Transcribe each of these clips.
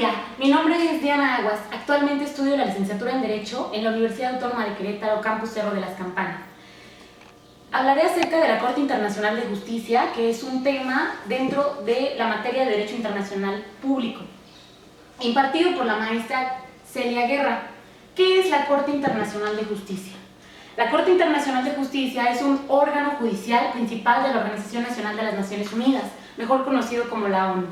día, mi nombre es Diana Aguas. Actualmente estudio la licenciatura en Derecho en la Universidad Autónoma de Querétaro, Campus Cerro de las Campanas. Hablaré acerca de la Corte Internacional de Justicia, que es un tema dentro de la materia de Derecho Internacional Público, impartido por la maestra Celia Guerra. ¿Qué es la Corte Internacional de Justicia? La Corte Internacional de Justicia es un órgano judicial principal de la Organización Nacional de las Naciones Unidas, mejor conocido como la ONU.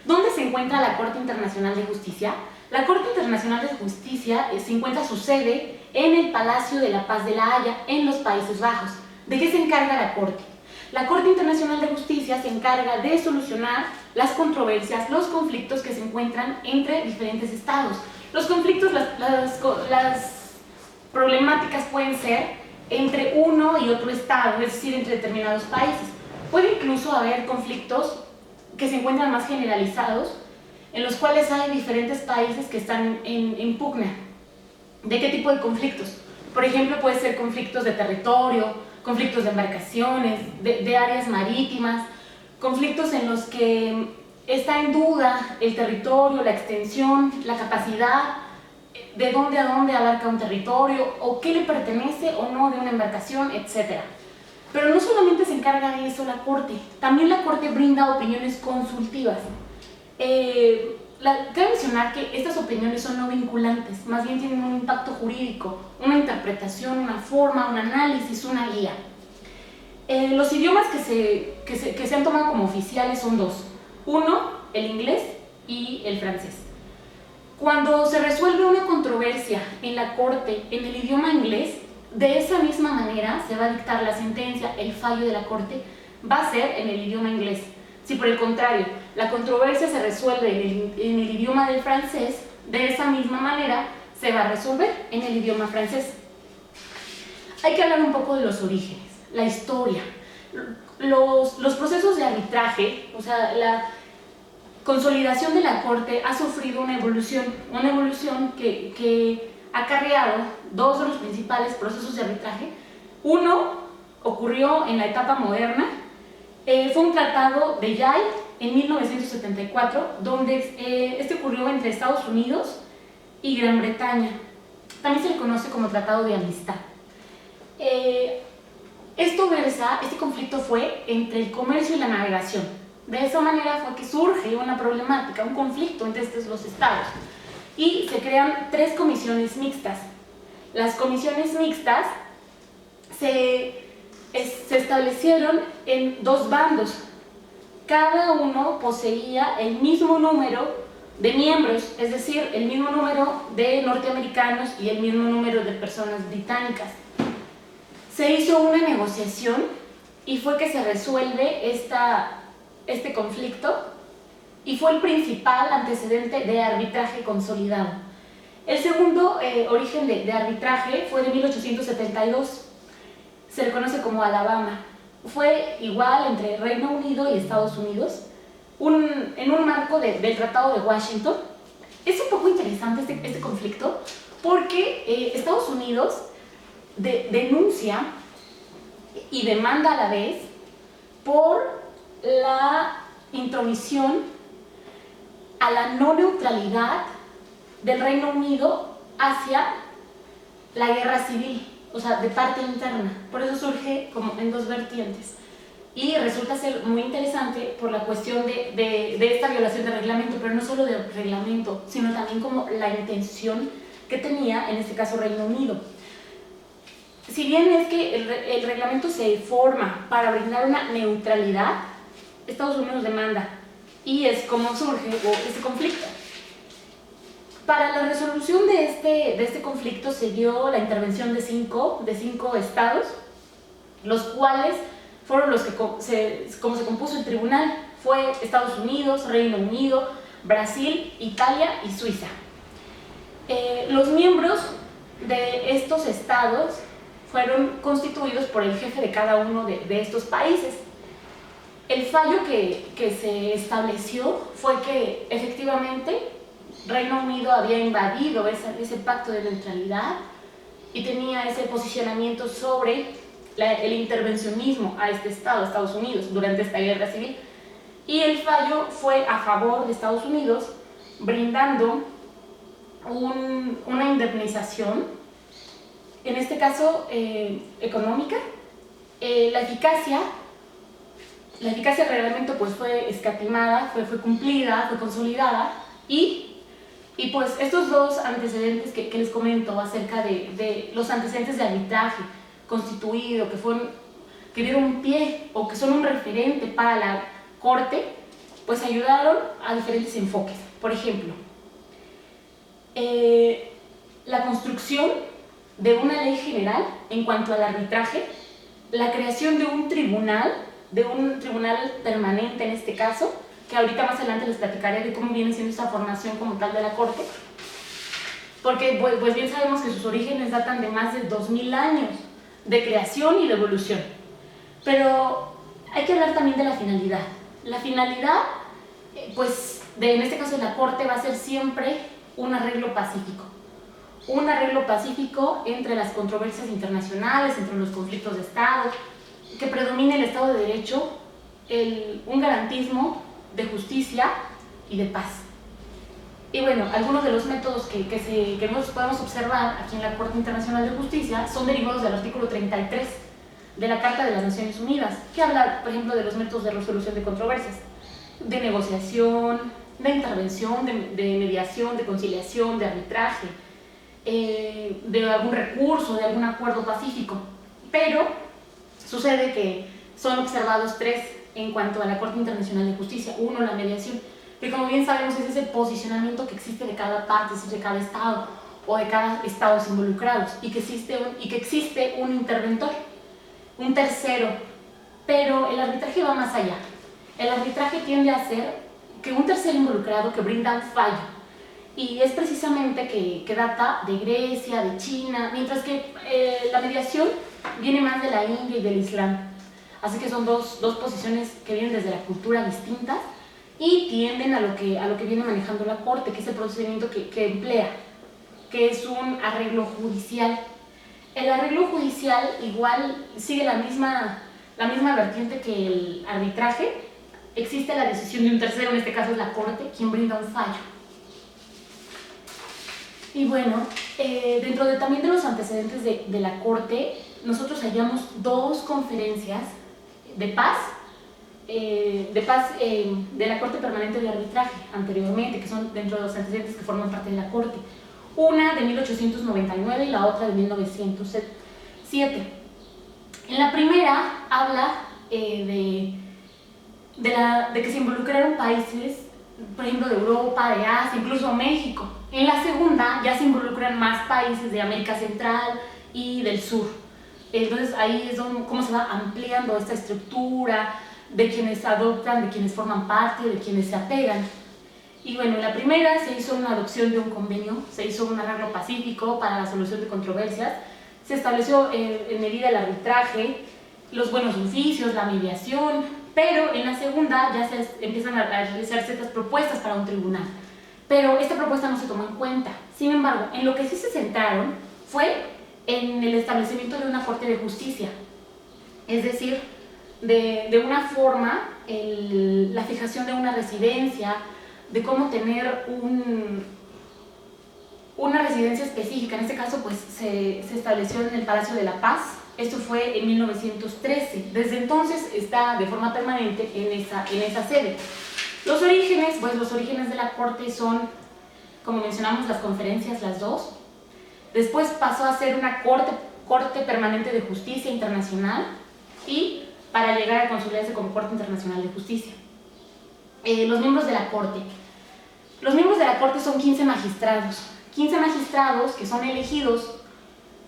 ¿Dónde se encuentra la Corte Internacional de Justicia? La Corte Internacional de Justicia se encuentra su sede en el Palacio de la Paz de La Haya, en los Países Bajos. ¿De qué se encarga la Corte? La Corte Internacional de Justicia se encarga de solucionar las controversias, los conflictos que se encuentran entre diferentes estados. Los conflictos, las problemáticas pueden ser entre uno y otro estado, es decir, entre determinados países. Puede incluso haber conflictos que se encuentran más generalizados, en los cuales hay diferentes países que están en pugna. ¿De qué tipo de conflictos? Por ejemplo, puede ser conflictos de territorio, conflictos de embarcaciones, de áreas marítimas, conflictos en los que está en duda el territorio, la extensión, la capacidad, de dónde a dónde abarca un territorio, o qué le pertenece o no de una embarcación, etc. Pero no solamente se encarga de eso la Corte, también la Corte brinda opiniones consultivas. Cabe mencionar que estas opiniones son no vinculantes, más bien tienen un impacto jurídico, una interpretación, una forma, un análisis, una guía. Los idiomas que se han tomado como oficiales son dos: uno, el inglés, y el francés. Cuando se resuelve una controversia en la Corte en el idioma inglés, de esa misma manera se va a dictar la sentencia, el fallo de la Corte va a ser en el idioma inglés. Si por el contrario la controversia se resuelve en el idioma del francés, de esa misma manera se va a resolver en el idioma francés. Hay que hablar un poco de los orígenes, la historia, los procesos de arbitraje, o sea, la consolidación de la Corte ha sufrido una evolución que ha acarreado dos de los principales procesos de arbitraje. Uno ocurrió en la etapa moderna, fue un tratado de Yale en 1974, donde este ocurrió entre Estados Unidos y Gran Bretaña. También se le conoce como Tratado de Amistad. Este conflicto fue entre el comercio y la navegación. De esa manera fue que surge una problemática, un conflicto entre estos dos estados. Y se crean tres comisiones mixtas. Las comisiones mixtas se establecieron en dos bandos. Cada uno poseía el mismo número de miembros, es decir, el mismo número de norteamericanos y el mismo número de personas británicas. Se hizo una negociación y fue que se resuelve este conflicto, y fue el principal antecedente de arbitraje consolidado. El segundo origen de arbitraje fue de 1872, se le conoce como Alabama. Fue igual entre Reino Unido y Estados Unidos, en un marco del Tratado de Washington. Es un poco interesante este conflicto porque Estados Unidos denuncia y demanda a la vez por la intromisión a la no neutralidad del Reino Unido hacia la guerra civil, o sea, de parte interna. Por eso surge como en dos vertientes. Y resulta ser muy interesante por la cuestión de esta violación de reglamento, pero no solo de reglamento, sino también como la intención que tenía, en este caso, Reino Unido. Si bien es que el reglamento se forma para brindar una neutralidad, Estados Unidos demanda, y es como surge este conflicto. Para la resolución de este conflicto se dio la intervención de cinco estados, los cuales fueron los que, como se compuso el tribunal, fue Estados Unidos, Reino Unido, Brasil, Italia y Suiza. Los miembros de estos estados fueron constituidos por el jefe de cada uno de estos países. El fallo que se estableció fue que efectivamente Reino Unido había invadido ese pacto de neutralidad y tenía ese posicionamiento sobre el intervencionismo a este estado, Estados Unidos, durante esta guerra civil. Y el fallo fue a favor de Estados Unidos brindando una indemnización, en este caso económica. La eficacia del reglamento pues fue escatimada, fue cumplida, fue consolidada, y pues estos dos antecedentes que les comento acerca de los antecedentes de arbitraje constituido, que dieron pie o que son un referente para la Corte, pues ayudaron a diferentes enfoques. Por ejemplo, la construcción de una ley general en cuanto al arbitraje, la creación de un tribunal permanente en este caso, que ahorita más adelante les platicaré de cómo viene siendo esta formación como tal de la Corte, porque pues bien sabemos que sus orígenes datan de más de 2000 años de creación y de evolución. Pero hay que hablar también de la finalidad. La finalidad, pues en este caso de la Corte, va a ser siempre un arreglo pacífico. Un arreglo pacífico entre las controversias internacionales, entre los conflictos de Estado, que predomine el Estado de Derecho, un garantismo de justicia y de paz. Y bueno, algunos de los métodos que podemos observar aquí en la Corte Internacional de Justicia son derivados del artículo 33 de la Carta de las Naciones Unidas, que habla, por ejemplo, de los métodos de resolución de controversias, de negociación, de intervención, de mediación, de conciliación, de arbitraje, de algún recurso, de algún acuerdo pacífico. Pero sucede que son observados tres en cuanto a la Corte Internacional de Justicia. Uno, la mediación, que como bien sabemos es ese posicionamiento que existe de cada parte, es decir, de cada Estado o de cada Estados involucrados, y que existe un interventor, un tercero. Pero el arbitraje va más allá. El arbitraje tiende a ser que un tercero involucrado que brinda un fallo, y es precisamente que data de Grecia, de China, mientras que la mediación viene más de la India y del Islam. Así que son dos posiciones que vienen desde la cultura distintas y tienden a lo que viene manejando la Corte, que es el procedimiento que emplea, que es un arreglo judicial. El arreglo judicial igual sigue la misma vertiente que el arbitraje. Existe la decisión de un tercero, en este caso es la Corte, quien brinda un fallo. Y bueno, dentro también de los antecedentes de la Corte, nosotros hallamos dos conferencias de paz de la Corte Permanente de Arbitraje anteriormente, que son dentro de los antecedentes que forman parte de la Corte. Una de 1899 y la otra de 1907. En la primera habla de que se involucraron países, por ejemplo, de Europa, de Asia, incluso México. En la segunda ya se involucran más países de América Central y del Sur. Entonces ahí es cómo se va ampliando esta estructura de quienes adoptan, de quienes forman parte, de quienes se apegan. Y bueno, en la primera se hizo una adopción de un convenio, se hizo un arreglo pacífico para la solución de controversias, se estableció en medida el arbitraje, los buenos oficios, la mediación, pero en la segunda ya se empiezan a realizar ciertas propuestas para un tribunal. Pero esta propuesta no se tomó en cuenta. Sin embargo, en lo que sí se centraron fue en el establecimiento de una Corte de Justicia, es decir, de una forma, la fijación de una residencia, de cómo tener una residencia específica. En este caso pues se estableció en el Palacio de la Paz. Esto fue en 1913. Desde entonces está de forma permanente en esa sede. Los orígenes de la Corte son, como mencionamos, las conferencias, las dos. Después pasó a ser una Corte Permanente de Justicia Internacional, y para llegar a consolidarse como Corte Internacional de Justicia. Los miembros de la Corte. Los miembros de la Corte son 15 magistrados. 15 magistrados que son elegidos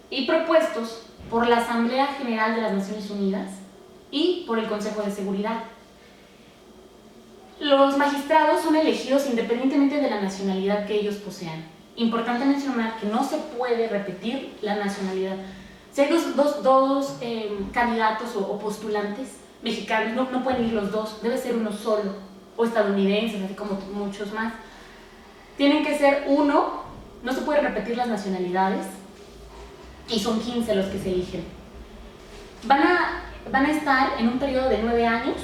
y propuestos por la Asamblea General de las Naciones Unidas y por el Consejo de Seguridad. Los magistrados son elegidos independientemente de la nacionalidad que ellos posean. Importante mencionar que no se puede repetir la nacionalidad. Si hay dos candidatos o postulantes mexicanos, no pueden ir los dos, debe ser uno solo, o estadounidenses, así como muchos más. Tienen que ser uno, no se pueden repetir las nacionalidades, y son 15 los que se eligen. Van a estar en un periodo de 9 años.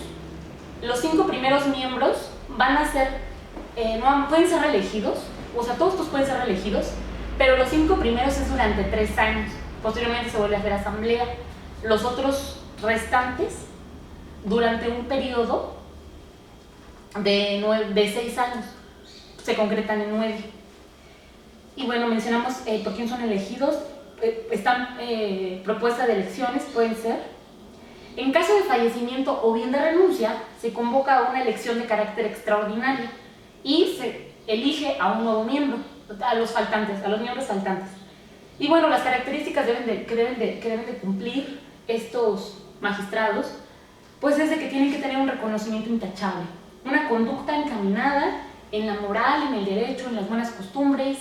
Los 5 primeros miembros van a ser no, pueden ser reelegidos, o sea, todos estos pueden ser reelegidos, pero los 5 primeros es durante 3 años. Posteriormente se vuelve a hacer asamblea. Los otros restantes durante un periodo de 6 años, se concretan en 9. Y bueno, mencionamos por quién son elegidos. Están propuestas de elecciones, pueden ser. En caso de fallecimiento o bien de renuncia, se convoca una elección de carácter extraordinario y se elige a un nuevo miembro, a los miembros faltantes. Y bueno, las características que deben de cumplir estos magistrados, pues es de que tienen que tener un reconocimiento intachable, una conducta encaminada en la moral, en el derecho, en las buenas costumbres,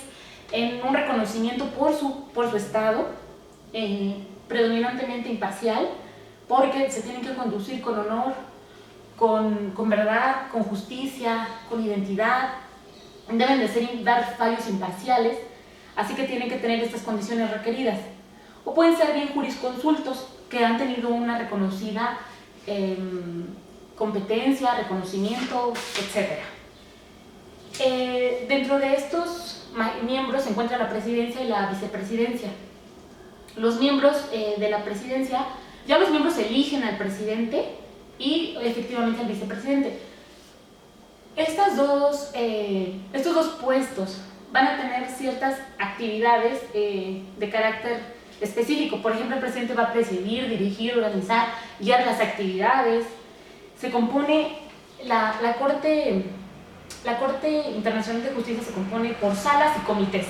en un reconocimiento por su estado, predominantemente imparcial, porque se tienen que conducir con honor, con verdad, con justicia, con identidad, deben de dar fallos imparciales, así que tienen que tener estas condiciones requeridas. O pueden ser bien jurisconsultos, que han tenido una reconocida competencia, reconocimiento, etc. Dentro de estos miembros se encuentra la presidencia y la vicepresidencia. Los miembros de la presidencia, ya los miembros eligen al presidente y efectivamente al vicepresidente. Estos dos puestos van a tener ciertas actividades de carácter específico. Por ejemplo, el presidente va a presidir, dirigir, organizar, guiar las actividades. Se compone, la Corte Internacional de Justicia se compone por salas y comités.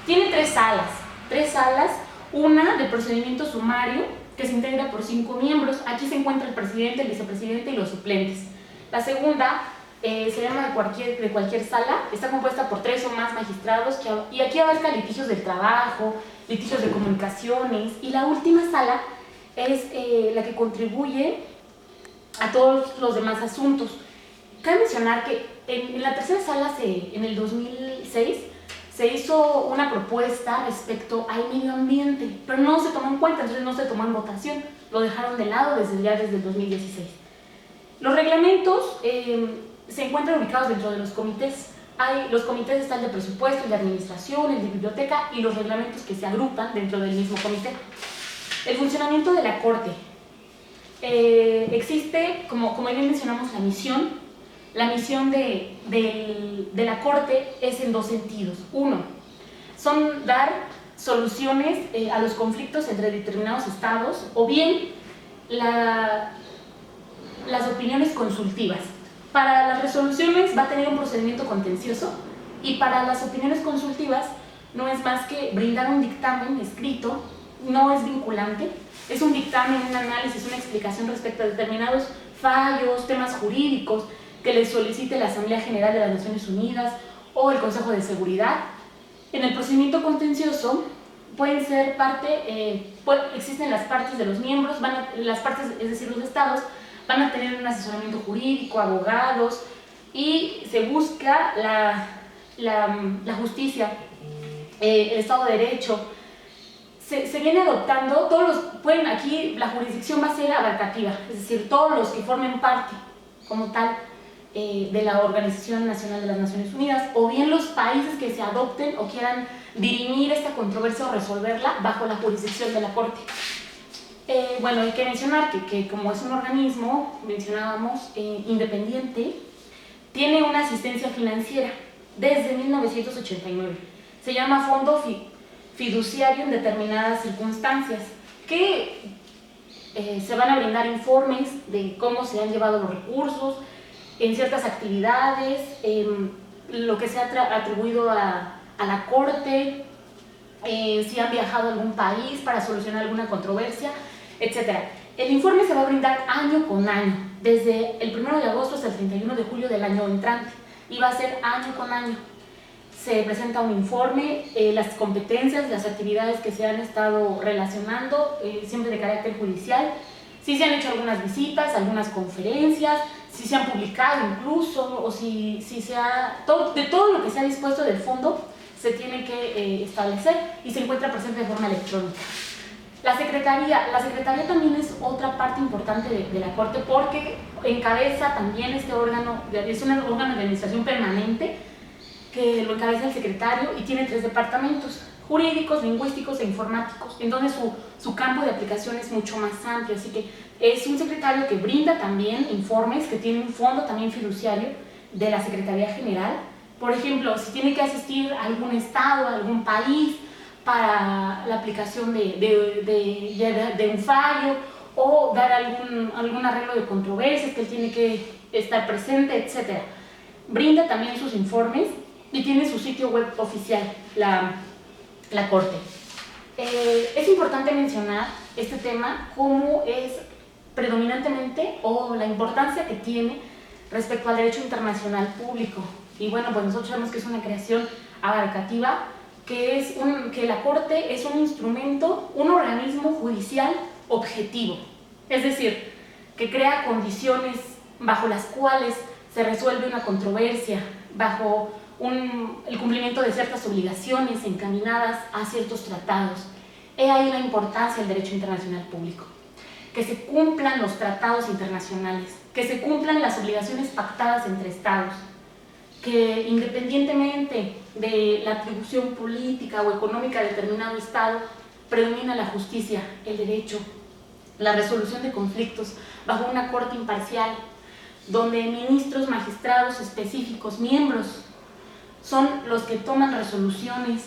Tiene 3 salas, una de procedimiento sumario que se integra por 5 miembros. Aquí se encuentra el presidente, el vicepresidente y los suplentes. La segunda se llama de cualquier sala, está compuesta por 3 o más magistrados y aquí abarca litigios del trabajo, litigios de comunicaciones, y la última sala es la que contribuye a todos los demás asuntos. Cabe mencionar que en la tercera sala, en el 2006, se hizo una propuesta respecto al medio ambiente, pero no se tomó en cuenta, entonces no se tomó en votación, lo dejaron de lado desde el 2016. Los reglamentos se encuentran ubicados dentro de los comités. Los comités están de presupuesto, el de administración, el de biblioteca y los reglamentos que se agrupan dentro del mismo comité. El funcionamiento de la Corte. Existe, como bien mencionamos, la misión. La misión de la Corte es en 2 sentidos. Uno, son dar soluciones a los conflictos entre determinados estados, o bien las opiniones consultivas. Para las resoluciones va a tener un procedimiento contencioso, y para las opiniones consultivas no es más que brindar un dictamen escrito, no es vinculante, es un dictamen, un análisis, una explicación respecto a determinados fallos, temas jurídicos que les solicite la Asamblea General de las Naciones Unidas o el Consejo de Seguridad. En el procedimiento contencioso pueden ser existen las partes de los miembros, las partes, es decir, los estados, van a tener un asesoramiento jurídico, abogados, y se busca la justicia, el Estado de Derecho. Se viene adoptando, aquí la jurisdicción va a ser abarcativa, es decir, todos los que formen parte, como tal, de la Organización Nacional de las Naciones Unidas, o bien los países que se adopten o quieran dirimir esta controversia o resolverla bajo la jurisdicción de la Corte. Bueno, hay que mencionar que como es un organismo, mencionábamos, independiente, tiene una asistencia financiera desde 1989. Se llama Fondo Fiduciario en determinadas circunstancias, que se van a brindar informes de cómo se han llevado los recursos en ciertas actividades, lo que se ha atribuido a la Corte, si han viajado a algún país para solucionar alguna controversia, etc. El informe se va a brindar año con año, desde el 1 de agosto hasta el 31 de julio del año entrante, y va a ser año con año. Se presenta un informe, las competencias, las actividades que se han estado relacionando, siempre de carácter judicial, si se han hecho algunas visitas, algunas conferencias, si se han publicado incluso, o de todo lo que se ha dispuesto del fondo se tiene que establecer, y se encuentra presente de forma electrónica. La secretaría también es otra parte importante de la Corte porque encabeza también este órgano, es un órgano de administración permanente que lo encabeza el secretario y tiene 3 departamentos: jurídicos, lingüísticos e informáticos. Entonces su campo de aplicación es mucho más amplio, así que es un secretario que brinda también informes, que tiene un fondo también fiduciario de la Secretaría General. Por ejemplo, si tiene que asistir a algún estado, a algún país, para la aplicación de un fallo o dar algún arreglo de controversias que él tiene que estar presente, etc. Brinda también sus informes y tiene su sitio web oficial, la Corte. Es importante mencionar este tema como es predominantemente o la importancia que tiene respecto al derecho internacional público. Y bueno, pues nosotros sabemos que es una creación abarcativa, que la Corte es un instrumento, un organismo judicial objetivo, es decir, que crea condiciones bajo las cuales se resuelve una controversia, bajo el cumplimiento de ciertas obligaciones encaminadas a ciertos tratados. He ahí la importancia del derecho internacional público, que se cumplan los tratados internacionales, que se cumplan las obligaciones pactadas entre estados, que independientemente de la atribución política o económica de determinado estado, predomina la justicia, el derecho, la resolución de conflictos bajo una corte imparcial, donde ministros, magistrados específicos, miembros, son los que toman resoluciones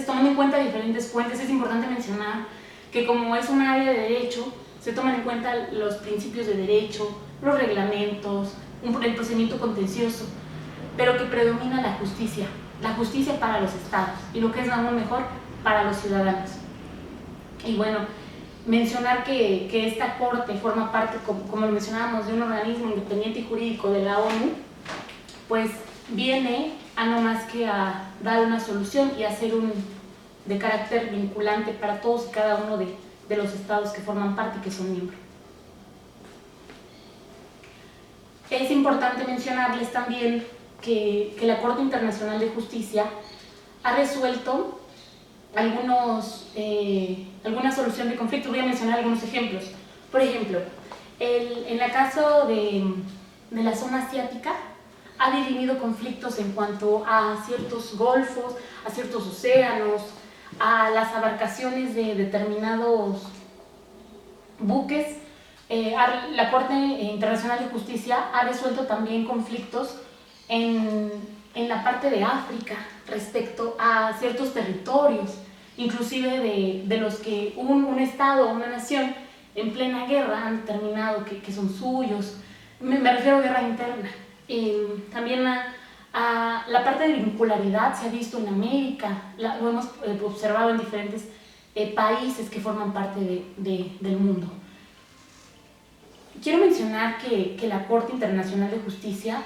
tomando en cuenta diferentes fuentes. Es importante mencionar que como es un área de derecho, se toman en cuenta los principios de derecho, los reglamentos, el procedimiento contencioso, pero que predomina la justicia para los estados y lo que es aún mejor, para los ciudadanos. Y bueno, mencionar que esta Corte forma parte, como lo mencionábamos, de un organismo independiente y jurídico de la ONU, pues viene a no más que a dar una solución y a ser de carácter vinculante para todos y cada uno de los estados que forman parte y que son miembros. Es importante mencionarles también que la Corte Internacional de Justicia ha resuelto alguna solución de conflictos. Voy a mencionar algunos ejemplos. Por ejemplo, en el caso de la zona asiática, ha dirimido conflictos en cuanto a ciertos golfos, a ciertos océanos, a las abarcaciones de determinados buques. La Corte Internacional de Justicia ha resuelto también conflictos en la parte de África respecto a ciertos territorios, inclusive de los que un estado o una nación en plena guerra han determinado que son suyos. Me refiero a guerra interna. También a la parte de vincularidad se ha visto en América, lo hemos observado en diferentes países que forman parte del mundo. Quiero mencionar que la Corte Internacional de Justicia,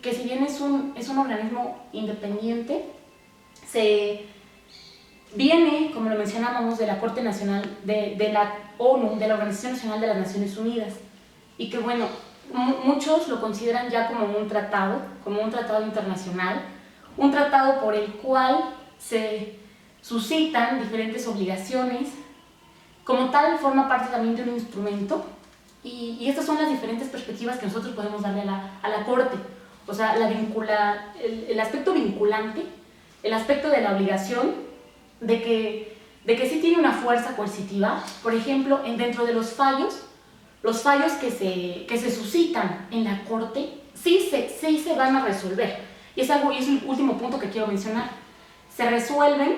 que si bien es un organismo independiente, se viene, como lo mencionábamos, de la Corte Nacional, de la ONU, de la Organización Nacional de las Naciones Unidas, y que bueno, muchos lo consideran ya como un tratado internacional, un tratado por el cual se suscitan diferentes obligaciones. Como tal, forma parte también de un instrumento, y estas son las diferentes perspectivas que nosotros podemos darle a la Corte. O sea, el aspecto vinculante, el aspecto de la obligación, de que sí tiene una fuerza coercitiva. Por ejemplo, dentro de los fallos que se suscitan en la Corte sí se van a resolver. Y es el último punto que quiero mencionar. Se resuelven,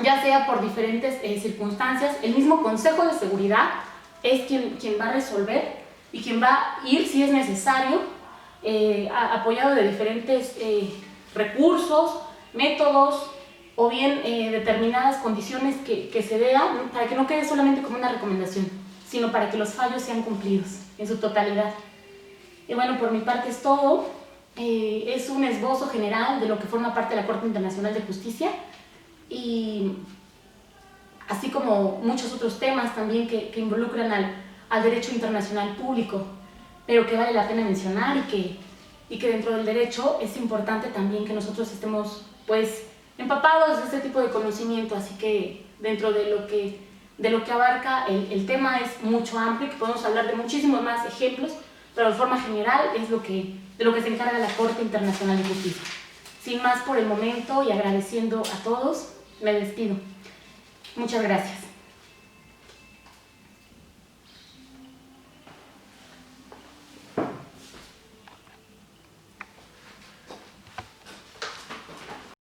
ya sea por diferentes circunstancias. El mismo Consejo de Seguridad es quien va a resolver y quien va a ir, si es necesario, apoyado de diferentes recursos, métodos o bien determinadas condiciones que se vean, para que no quede solamente como una recomendación, sino para que los fallos sean cumplidos en su totalidad. Y bueno, por mi parte es todo. Es un esbozo general de lo que forma parte de la Corte Internacional de Justicia, y así como muchos otros temas también que involucran al derecho internacional público, pero que vale la pena mencionar, y que dentro del derecho es importante también que nosotros estemos pues empapados de este tipo de conocimiento, así que dentro de lo que abarca el tema es mucho amplio, que podemos hablar de muchísimos más ejemplos, pero de forma general es de lo que se encarga la Corte Internacional de Justicia. Sin más por el momento y agradeciendo a todos, me despido. Muchas gracias.